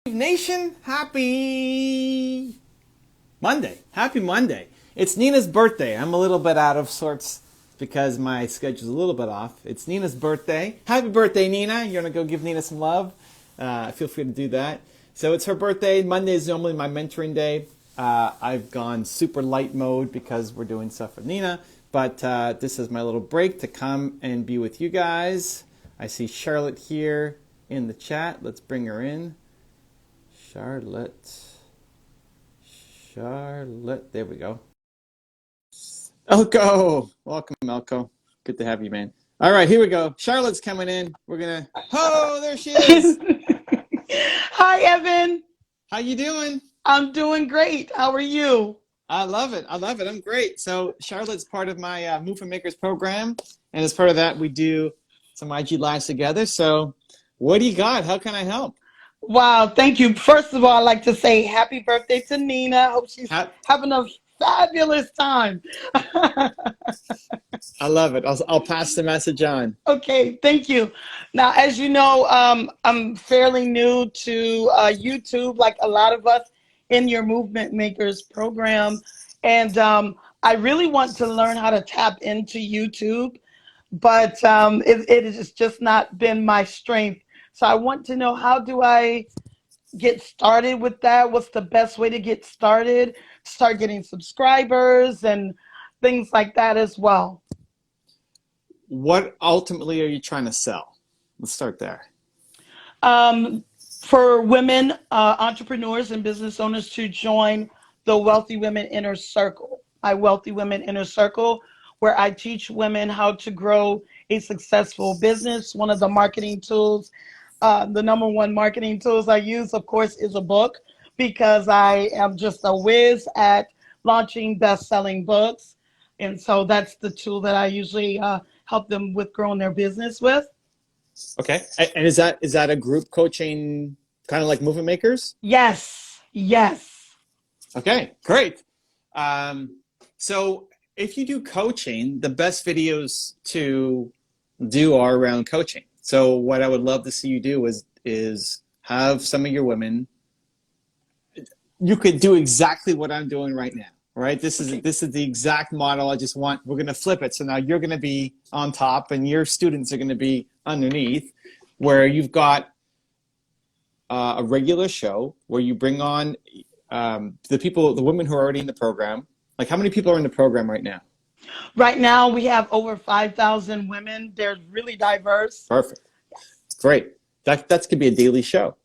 Nation, happy Monday. Happy Monday. It's Nina's birthday. I'm a little bit out of sorts because my schedule's a little bit off. It's Nina's birthday. Happy birthday, Nina. You want to go give Nina some love? Feel free to do that. So it's her birthday. Monday is normally my mentoring day. I've gone super light mode because we're doing stuff with Nina. But this is my little break to come and be with you guys. I see Charlotte here in the chat. Let's bring her in. Charlotte, there we go. Elko, welcome Elko. Good to have you, man. All right, here we go. Charlotte's coming in. We're gonna, oh, there she is. Hi, Evan. How you doing? I'm doing great. How are you? I love it. I'm great. So Charlotte's part of my Movement Makers program. And as part of that, we do some IG Lives together. So what do you got? How can I help? Wow, thank you. First of all, I'd like to say happy birthday to Nina. I hope she's having a fabulous time. I love it. I'll pass the message on. Okay, thank you. Now, as you know, I'm fairly new to YouTube, like a lot of us in your Movement Makers program. And I really want to learn how to tap into YouTube, but it has just not been my strength. So I want to know, how do I get started with that? What's the best way to get started? Start getting subscribers and things like that as well. What ultimately are you trying to sell? Let's start there. For women, entrepreneurs and business owners to join the Wealthy Women Inner Circle. My Wealthy Women Inner Circle, where I teach women how to grow a successful business. One of the marketing tools, the number one marketing tools I use, of course, is a book, because I am just a whiz at launching best-selling books. And so that's the tool that I usually help them with growing their business with. Okay. And is that a group coaching, kind of like Movement Makers? Yes. Yes. Okay, great. So if you do coaching, the best videos to do are around coaching. So what I would love to see you do is have some of your women. You could do exactly what I'm doing right now, right? This is the exact model. We're going to flip it. So now you're going to be on top and your students are going to be underneath, where you've got a regular show where you bring on the women who are already in the program. Like, how many people are in the program right now? Right now, we have over 5,000 women. They're really diverse. Perfect. Great. That could be a daily show.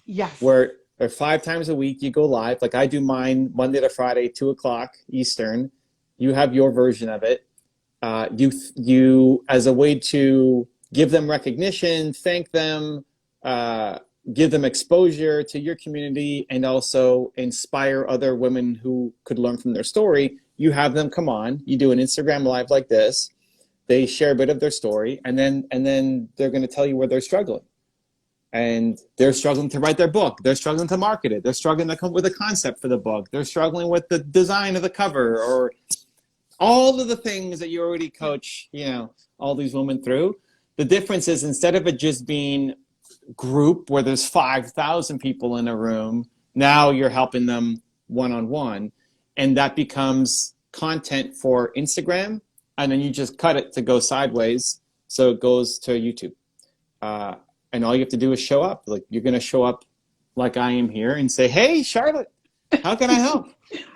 Yes. Where 5 times a week you go live. Like I do mine Monday to Friday, 2 o'clock Eastern. You have your version of it. You as a way to give them recognition, thank them, give them exposure to your community, and also inspire other women who could learn from their story. You have them come on. You do an Instagram live like this. They share a bit of their story, and then they're going to tell you where they're struggling. And they're struggling to write their book. They're struggling to market it. They're struggling to come up with a concept for the book. They're struggling with the design of the cover, or all of the things that you already coach, all these women through. The difference is, instead of it just being group where there's 5,000 people in a room, now you're helping them one-on-one, and that becomes content for Instagram, and then you just cut it to go sideways so it goes to YouTube. And all you have to do is show up. Like, you're going to show up like I am here and say, hey, Charlotte, how can I help?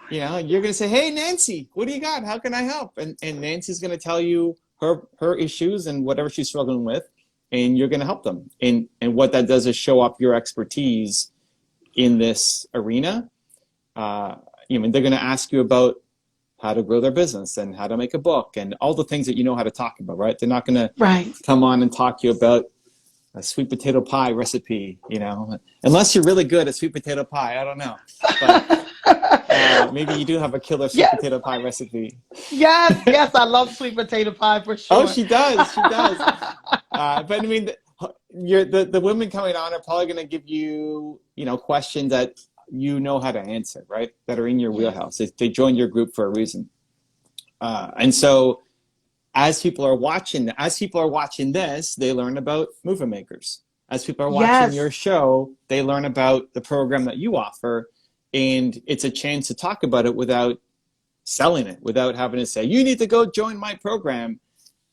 You're going to say, hey, Nancy, what do you got? How can I help? And Nancy's going to tell you her issues and whatever she's struggling with, and you're going to help them. And what that does is show up your expertise in this arena. They're going to ask you about how to grow their business and how to make a book and all the things that you know how to talk about, right? They're not going to come on and talk to you about a sweet potato pie recipe, unless you're really good at sweet potato pie. I don't know. But maybe you do have a killer sweet potato pie recipe. Yes, I love sweet potato pie for sure. Oh, she does. But I mean, the women coming on are probably going to give you, questions that you know how to answer, right? That are in your wheelhouse. They joined your group for a reason. And so as people are watching this, they learn about Movement Makers. As people are watching your Yes. show, they learn about the program that you offer, and it's a chance to talk about it without selling it, without having to say, you need to go join my program.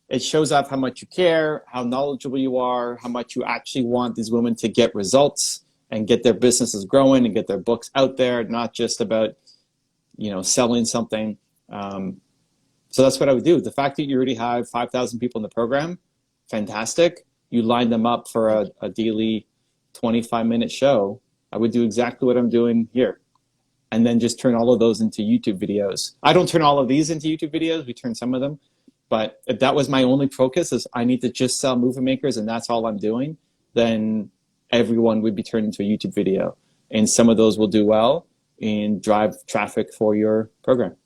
It shows off how much you care, how knowledgeable you are, how much you actually want these women to get results and get their businesses growing and get their books out there, not just about, selling something. So that's what I would do. The fact that you already have 5,000 people in the program, fantastic. You line them up for a daily 25-minute show. I would do exactly what I'm doing here. And then just turn all of those into YouTube videos. I don't turn all of these into YouTube videos. We turn some of them. But if that was my only focus, is I need to just sell movement makers and that's all I'm doing, then everyone would be turned into a YouTube video. And some of those will do well and drive traffic for your program.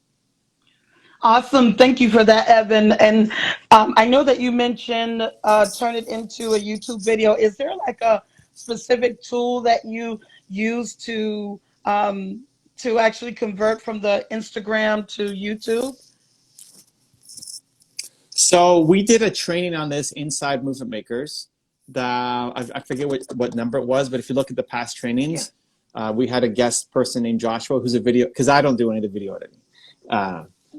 Awesome. Thank you for that, Evan. And I know that you mentioned turn it into a YouTube video. Is there like a specific tool that you use to actually convert from the Instagram to YouTube? So we did a training on this inside Movement Makers. I forget what number it was, but if you look at the past trainings, we had a guest person named Joshua who's a video, because I don't do any of the video editing.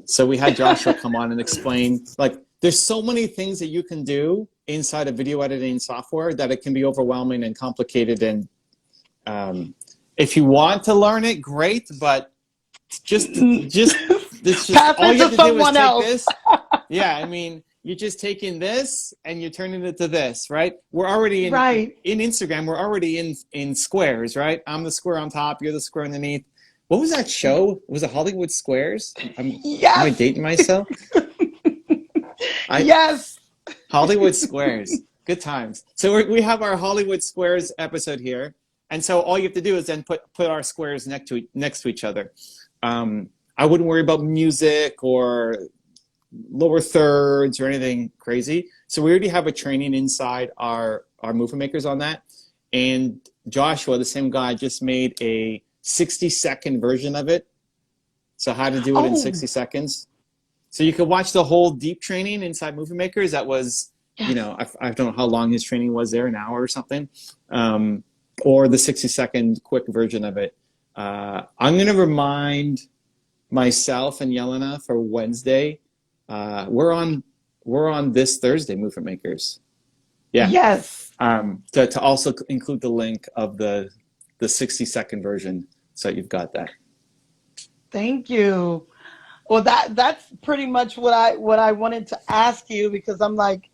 So we had Joshua come on and explain, like, there's so many things that you can do inside a video editing software that it can be overwhelming and complicated. And if you want to learn it, great, but just all you have to do is take this. Yeah, I mean, you're just taking this and you're turning it to this, right? We're already in Instagram, we're already in squares, right? I'm the square on top, you're the square underneath. What was that show? Was it Hollywood Squares? Am I dating myself? Yes. Hollywood Squares. Good times. So we have our Hollywood Squares episode here. And so all you have to do is then put our squares next to each other. I wouldn't worry about music or lower thirds or anything crazy. So we already have a training inside our movement makers on that. And Joshua, the same guy, just made a 60-second version of it. So how to do it in 60 seconds. So you could watch the whole deep training inside movement makers. That was, I don't know how long his training was there, an hour or something. Or the 60-second quick version of it. I'm going to remind myself and Yelena for Wednesday. We're on this Thursday, Movement Makers. Yeah. Yes. To also include the link of the 60-second version, so you've got that. Thank you. Well, that's pretty much what I wanted to ask you, because I'm like,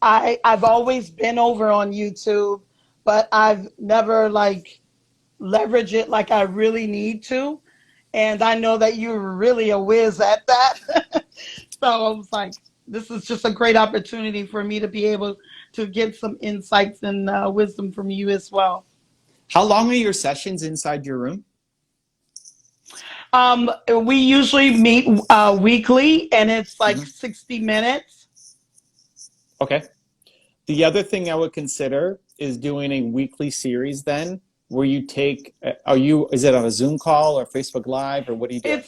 I've always been over on YouTube, but I've never like leveraged it like I really need to. And I know that you're really a whiz at that. So I was like, this is just a great opportunity for me to be able to get some insights and wisdom from you as well. How long are your sessions inside your room? We usually meet weekly, and it's like 60 minutes. Okay. The other thing I would consider is doing a weekly series then, where you take, is it on a Zoom call or Facebook Live, or what do you do?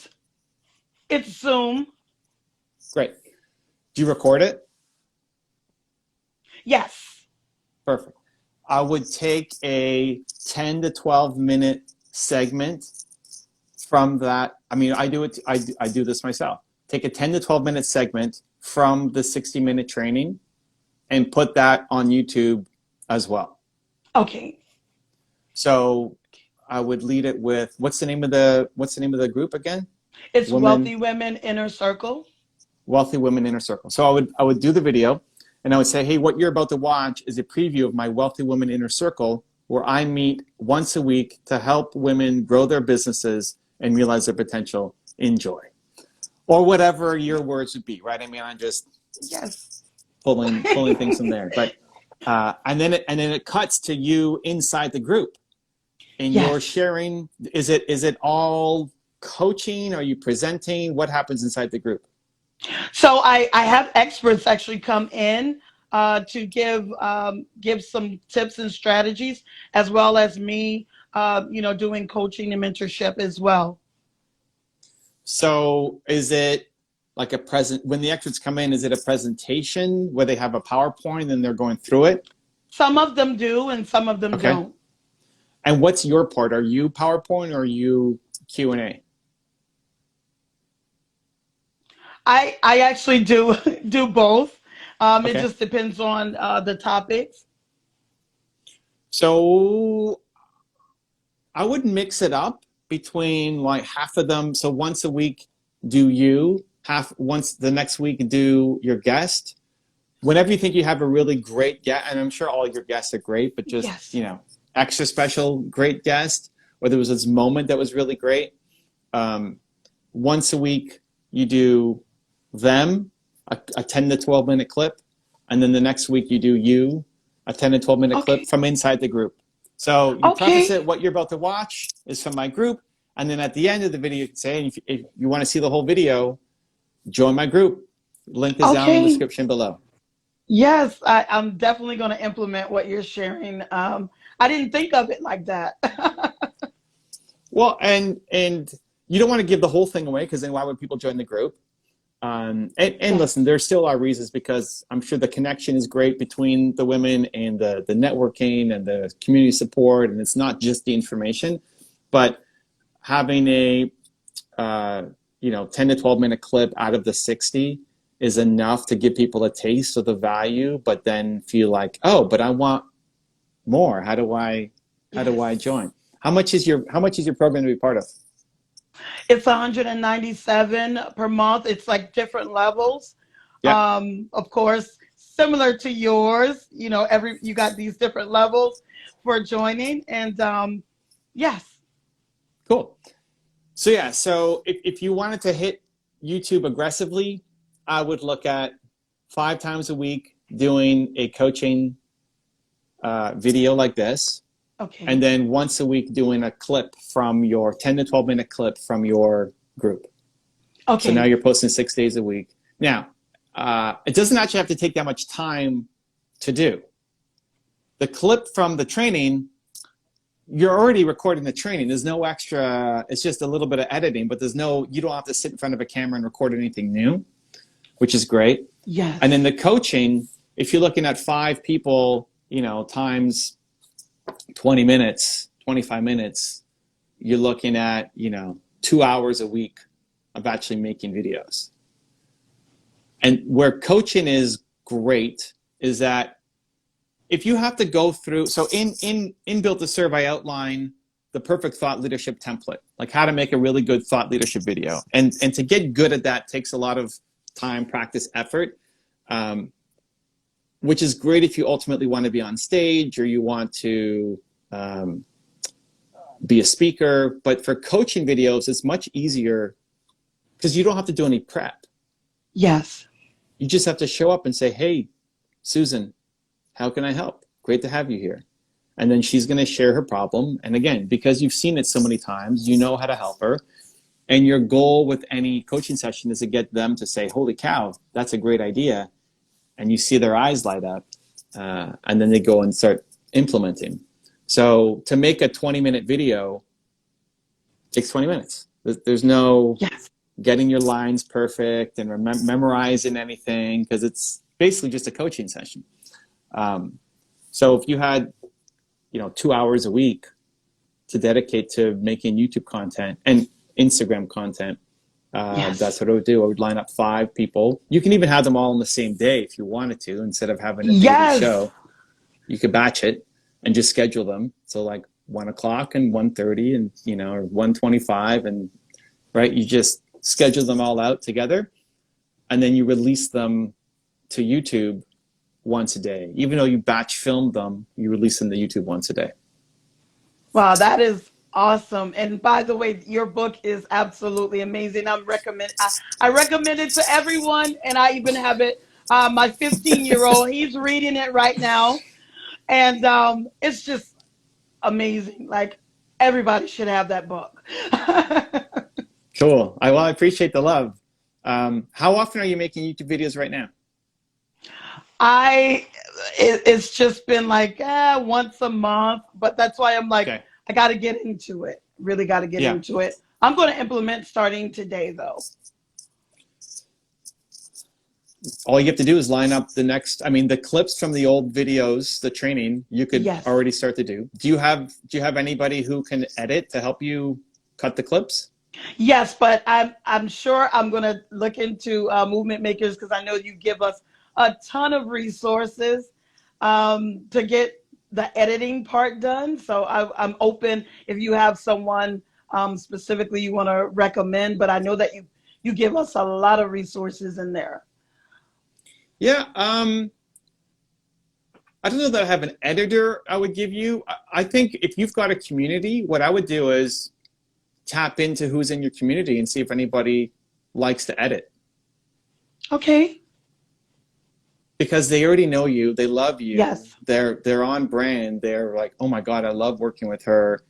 It's Zoom. Great. Do you record it? Yes. Perfect. I would take a 10 to 12 minute segment from that. I mean, I do this myself. Take a 10 to 12 minute segment from the 60-minute training and put that on YouTube as well. Okay. So I would lead it with, what's the name of the group again? It's Wealthy Women Inner Circle. Wealthy Women Inner Circle. So I would do the video, and I would say, hey, what you're about to watch is a preview of my Wealthy Women Inner Circle, where I meet once a week to help women grow their businesses and realize their potential. Enjoy. Or whatever your words would be, right? I mean, I'm just pulling things from there. But and then it cuts to you inside the group, and you're sharing. Is it all coaching? Are you presenting? What happens inside the group? So I have experts actually come in to give some tips and strategies, as well as me, doing coaching and mentorship as well. So is it like when the experts come in, is it a presentation where they have a PowerPoint and they're going through it? Some of them do, and some of them Okay. don't. And what's your part? Are you PowerPoint or are you Q&A? I actually do do both. It Okay. just depends on the topics. So I would mix it up between like half of them. So once a week, do you half once the next week do your guest. Whenever you think you have a really great guest, and I'm sure all your guests are great, but just, Yes. you know, extra special great guest, or there was this moment that was really great. Um, Once a week, you do them, a 10 to 12 minute clip, and then the next week you do you, a 10 to 12 minute clip Okay. from inside the group. So you preface Okay. it, what you're about to watch is from my group, and then at the end of the video, you can say, if you want to see the whole video, join my group. Link is down in the Okay. description below. Yes, I'm definitely going to implement what you're sharing. I didn't think of it like that. Well, and you don't want to give the whole thing away because then why would people join the group? And Yes. listen, there still are reasons because I'm sure the connection is great between the women and the networking and the community support, and it's not just the information, but having a 10 to 12 minute clip out of the 60 is enough to give people a taste of the value, but then feel like, oh, but I want more. How do I Yes. join? How much is your program to be part of? It's 197 per month. It's like different levels. Yeah, Of course, similar to yours, you got these different levels for joining. And yes. cool. So yeah, so if you wanted to hit YouTube aggressively, I would look at 5 times a week doing a coaching video like this, and Okay. then once a week doing a clip from your 10 to 12 minute clip from your group. So now Okay. you're posting 6 days a week. Now, it doesn't actually have to take that much time to do. The clip from the training, you're already recording the training. There's no extra, it's just a little bit of editing, but you don't have to sit in front of a camera and record anything new, which is great. And then Yes. the coaching, if you're looking at 5 people, times 20 minutes, 25 minutes, you're looking at, 2 hours a week of actually making videos. And where coaching is great is that if you have to go through, so in Built to Serve, I outline the perfect thought leadership template, like how to make a really good thought leadership video. And to get good at that takes a lot of time, practice, effort, which is great if you ultimately want to be on stage or you want to be a speaker. But for coaching videos, it's much easier because you don't have to do any prep. Yes. You just have to show up and say, hey, Susan, how can I help? Great to have you here. And then she's going to share her problem. And again, because you've seen it so many times, you know how to help her. And your goal with any coaching session is to get them to say, holy cow, that's a great idea. And you see their eyes light up. And then they go and start implementing. So to make a 20-minute video takes 20 minutes. There's no Yes. getting your lines perfect and memorizing anything because it's basically just a coaching session. So if you had, 2 hours a week to dedicate to making YouTube content and Instagram content, Yes. that's what I would do. I would line up 5 people. You can even have them all on the same day if you wanted to, instead of having a daily Yes. show. You could batch it and just schedule them. So like 1:00 and 1:30 and, or 1:25 and right. You just schedule them all out together and then you release them to YouTube once a day. Even though you batch filmed them, you release them to YouTube once a day. Wow, that is awesome. And by the way, your book is absolutely amazing. I recommend it to everyone, and I even have it. My 15-year-old, he's reading it right now, and it's just amazing. Like everybody should have that book. Cool. I appreciate the love. How often are you making YouTube videos right now? It's just been like once a month, but that's why I'm like, Okay. I got to get into it. Really got to get Yeah. into it. I'm going to implement starting today, though. all you have to do is line up the next, I mean, the clips from the old videos, the training, you could Yes. already start to do. Do you have anybody who can edit to help you cut the clips? Yes, but I'm sure I'm going to look into movement makers, because I know you give us a ton of resources to get the editing part done. So I'm open if you have someone specifically you want to recommend, but I know that you give us a lot of resources in there. Yeah, I don't know that I have an editor I would give you. I think if you've got a community, what I would do is tap into who's in your community and see if anybody likes to edit. Okay. Because they already know you, they love you. Yes. They're on brand. They're like, oh my God, I love working with her.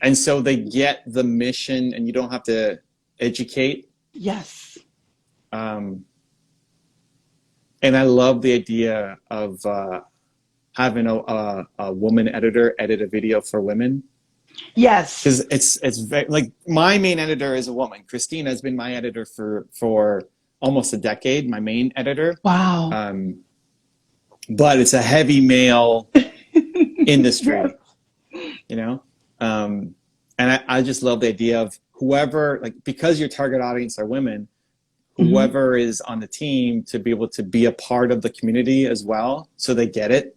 And so they get the mission, and you don't have to educate. Yes. And I love the idea of having a woman editor edit a video for women. Yes. Because it's very, like, my main editor is a woman. Christina has been my editor for almost a decade, my main editor. Wow. But it's a heavy male industry, Yes. you know? And I just love the idea of whoever, like, because your target audience are women, whoever is on the team to be able to be a part of the community as well, so they get it.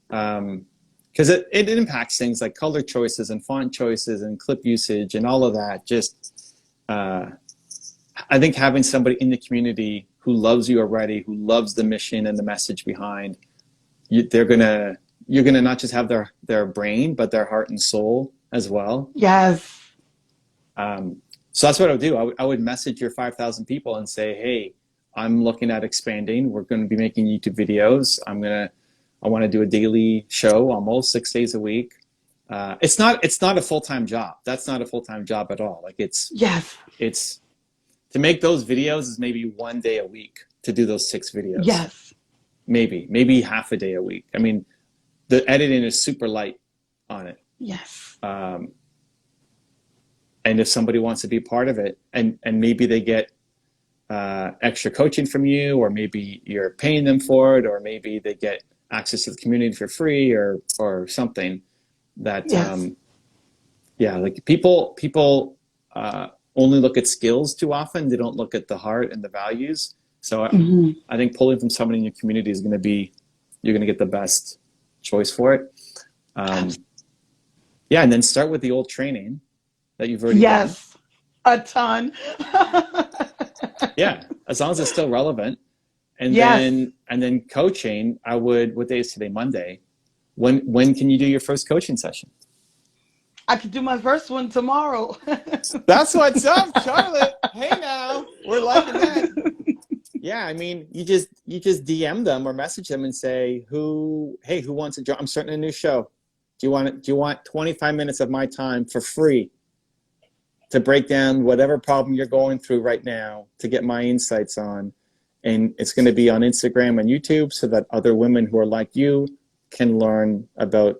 Because it impacts things like color choices and font choices and clip usage and all of that. Just, I think having somebody in the community who loves you already, who loves the mission and the message behind, you're gonna not just have their brain, but their heart and soul as well. Yes. So that's what I would do. I would message your 5,000 people and say, hey, I'm looking at expanding. We're going to be making YouTube videos. I want to do a daily show, almost 6 days a week. It's not a full-time job. That's not a full-time job at all. Like it's to make those videos is maybe 1 day a week to do those 6 videos. Yes. Maybe half a day a week. I mean, the editing is super light on it. Yes. And if somebody wants to be part of it, and maybe they get extra coaching from you, or maybe you're paying them for it, or maybe they get access to the community for free, or something that, Yes. yeah, like people only look at skills too often. They don't look at the heart and the values. So I think pulling from somebody in your community is going to be, you're going to get the best choice for it. Yeah, and then start with the old training that you've already done. Yes, a ton. Yeah, as long as it's still relevant. And Yes. then coaching, I would, what day is today? Monday. When can you do your first coaching session? I could do my first one tomorrow. That's what's up, Charlotte. Hey now, we're liking that. Yeah, I mean, you just DM them or message them and say, who wants to join? I'm starting a new show. Do you want 25 minutes of my time for free to break down whatever problem you're going through right now, to get my insights on? And it's going to be on Instagram and YouTube, so that other women who are like you can learn about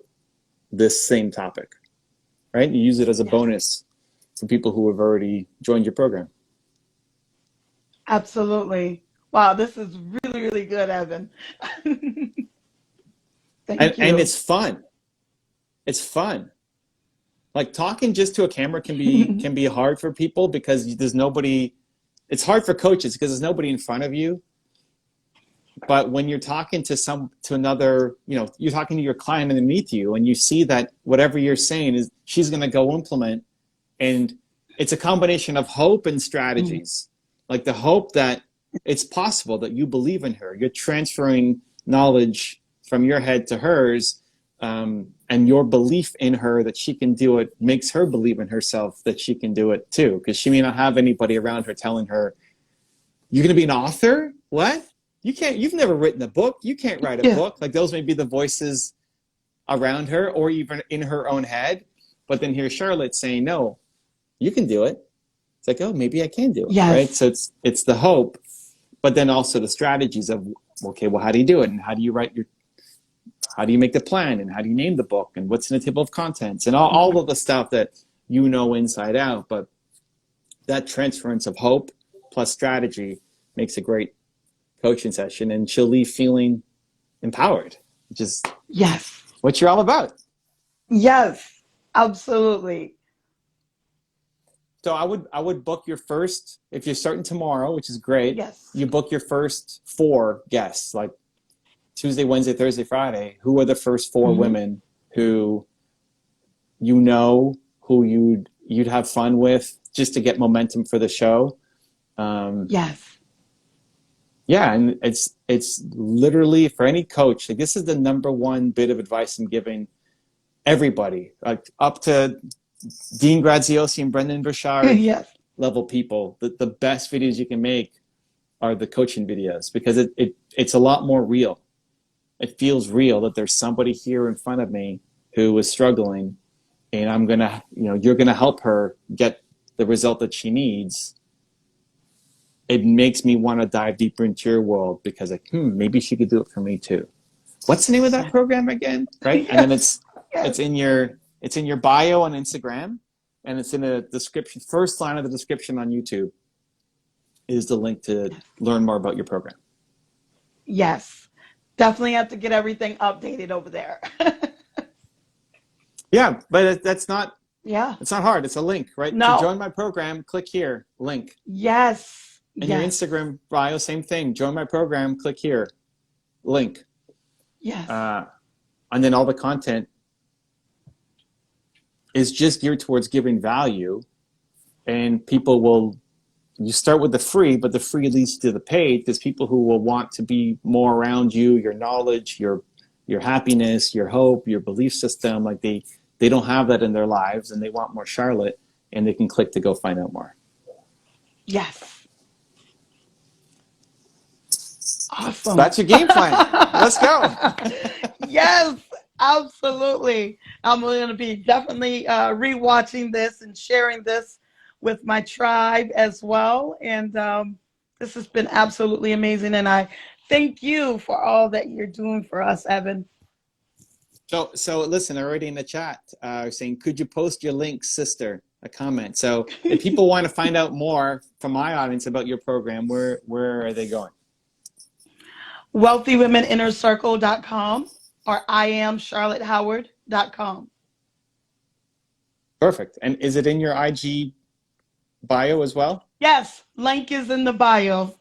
this same topic, right? You use it as a bonus for people who have already joined your program. Absolutely. Wow, this is really, really good, Evan. Thank you. And it's fun. It's fun. Like, talking just to a camera can be hard for people, because there's nobody. It's hard for coaches because there's nobody in front of you. But when you're talking to another, you're talking to your client underneath you, and you see that whatever you're saying is she's going to go implement, and it's a combination of hope and strategies. Like the hope that it's possible, that you believe in her. You're transferring knowledge from your head to hers, and your belief in her that she can do it makes her believe in herself that she can do it too, because she may not have anybody around her telling her, you're going to be an author? What? You've never written a book. You can't write a book. Like, those may be the voices around her, or even in her own head. But then here's Charlotte saying, no, you can do it. It's like, oh, maybe I can do it. Yes. Right? So it's the hope, but then also the strategies of, okay, well, how do you do it? And how do you how do you make the plan? And how do you name the book? And what's in the table of contents? And all of the stuff that you know inside out. But that transference of hope plus strategy makes a great coaching session, and she'll leave feeling empowered, which is Yes. what you're all about. Yes. Absolutely. So I would book your first, if you're starting tomorrow, which is great. Yes. You book your first 4 guests, like Tuesday, Wednesday, Thursday, Friday. Who are the first 4 women who you know, who you'd have fun with, just to get momentum for the show? Yes. Yeah, and it's literally, for any coach, like, this is the number one bit of advice I'm giving everybody, like up to Dean Graziosi and Brendan Burchard Yes. level people. The best videos you can make are the coaching videos, because it's a lot more real. It feels real that there's somebody here in front of me who is struggling, and I'm gonna, you're gonna help her get the result that she needs. It makes me want to dive deeper into your world, because like, maybe she could do it for me too. What's the name of that program again? Right? Yes. And then it's in your bio on Instagram, and it's in the description. First line of the description on YouTube is the link to learn more about your program. Yes. Definitely have to get everything updated over there. Yeah, but that's not. Yeah. It's not hard. It's a link, right? No. To join my program, click here, link. Yes. And your Instagram bio, same thing. Join my program, click here, link. Yes. And then all the content is just geared towards giving value, and people will. You start with the free, but the free leads to the paid, because people who will want to be more around you, your knowledge, your happiness, your hope, your belief system, like they don't have that in their lives, and they want more Charlotte, and they can click to go find out more. Yes. Awesome. That's your game plan. Let's go. Yes, absolutely. I'm going to be definitely rewatching this and sharing this with my tribe as well. And this has been absolutely amazing. And I thank you for all that you're doing for us, Evan. So listen, already in the chat, saying, could you post your link, sister? A comment. So if people want to find out more from my audience about your program, where are they going? WealthyWomenInnerCircle.com or IamCharlotteHoward.com. Perfect. And is it in your IG bio as well? Yes, link is in the bio.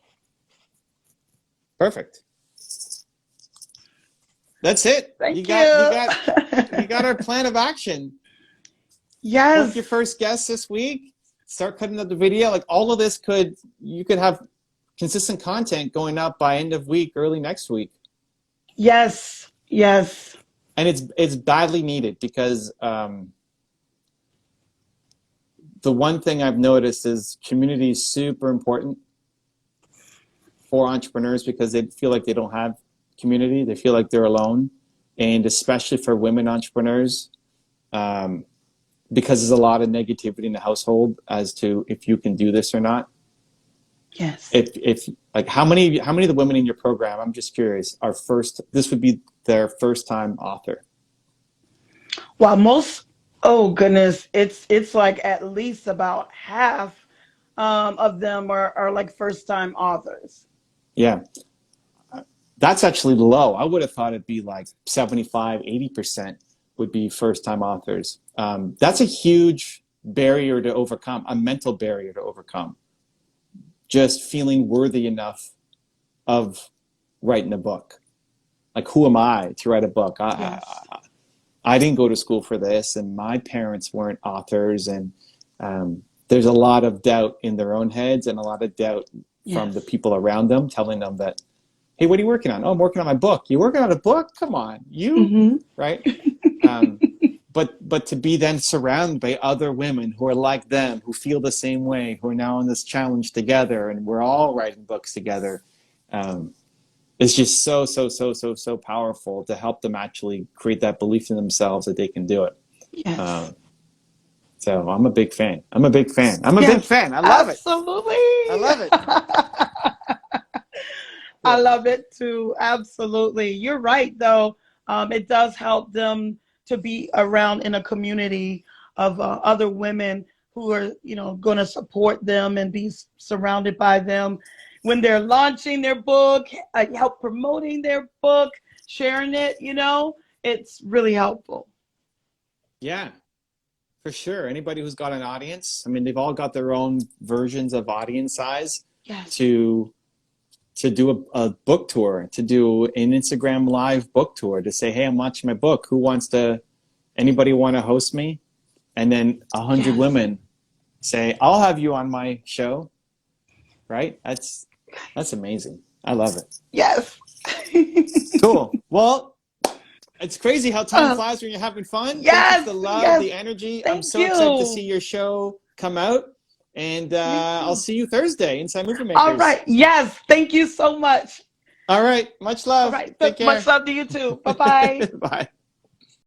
Perfect. That's it. Thank you. You got our plan of action. Yes. Book your first guest this week. Start cutting up the video. Like, all of this you could have consistent content going up by end of week, early next week. Yes. Yes. And it's badly needed, because the one thing I've noticed is community is super important for entrepreneurs, because they feel like they don't have community. They feel like they're alone. And especially for women entrepreneurs, because there's a lot of negativity in the household as to if you can do this or not. Yes. If like, how many of the women in your program, I'm just curious, this would be their first time author? Well, oh goodness, it's like at least about half of them are like first time authors. Yeah. That's actually low. I would have thought it'd be like 75, 80% would be first time authors. That's a huge barrier to overcome, a mental barrier to overcome. Just feeling worthy enough of writing a book. Like, who am I to write a book? I didn't go to school for this, and my parents weren't authors, and there's a lot of doubt in their own heads, and a lot of doubt from the people around them, telling them that, hey, what are you working on? Oh, I'm working on my book. You working on a book? Come on, right? But to be then surrounded by other women who are like them, who feel the same way, who are now on this challenge together, and we're all writing books together, it's just so powerful to help them actually create that belief in themselves that they can do it. Yes. So I'm a big fan. I love it. Absolutely. I love it. I love it too. Absolutely. You're right, though. It does help them to be around in a community of other women who are, going to support them and be surrounded by them. when they're launching their book, help promoting their book, sharing it, you know, it's really helpful. Yeah, for sure. Anybody who's got an audience, I mean, they've all got their own versions of audience size Yes. to do a book tour, to do an Instagram live book tour, to say, hey, I'm launching my book. Who wants to, anybody want to host me? And then 100 Yes. women say, I'll have you on my show. Right? That's amazing. I love it. Yes. Cool. Well, it's crazy how time flies when you're having fun. Yes, Thank you for the love, yes. the energy. Thank I'm so excited to you. see your show come out. And I'll see you Thursday inside Movement Makers. All right. Yes. Thank you so much. All right. Much love. All right. Take care. Much love to you too. Bye-bye. Bye.